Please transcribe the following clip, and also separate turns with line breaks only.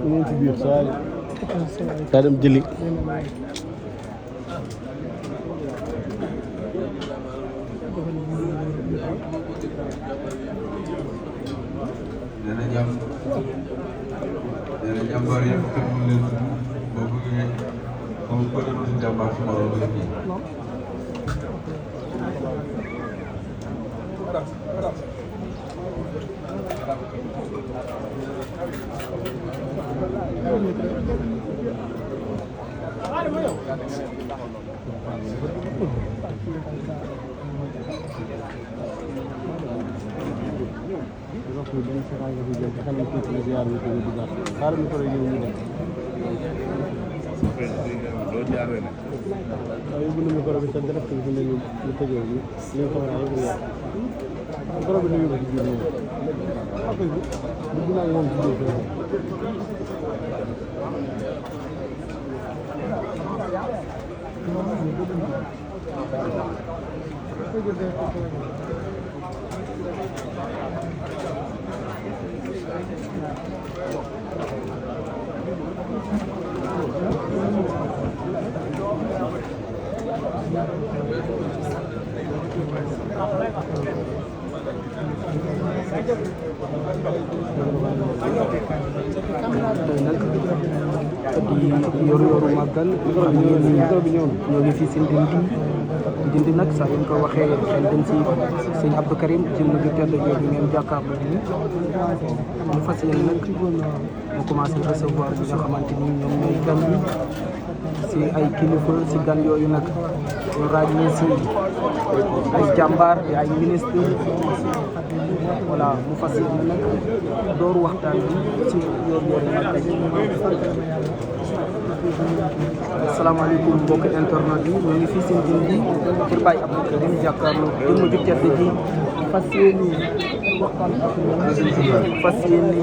ñu ci biir saa daa dem jëli
dana jàmbaar yëpp te mun leen boo bëggee comme ko def si jàmbaar si moroom la kii
di yor-yoru màggal ñoo ngi fii si Ndindi nag saa yu ñu ko waxee xel dem si sëñ Abdou Karim jëmm ju tedd jooju ngeen jàkkaarloo nii ñu fas yéene nag mu commencé recevoir ñi nga xamante ni ñoom ñooy gan yi si ay kilifa si gan yooyu nag ñu ràññee si ay jàmbaar di ay ministre voilà mu fas yéene nag dooru waxtaan bi ci yor-yoru màggal. asalaamaaleykum mbokk internet yi ñoo ngi fii seen Ndindi kër Baye Abdou Karim jàkkaarloo jëmm ju tedd ji fas yéene waxtaan ak ñoom fas yéene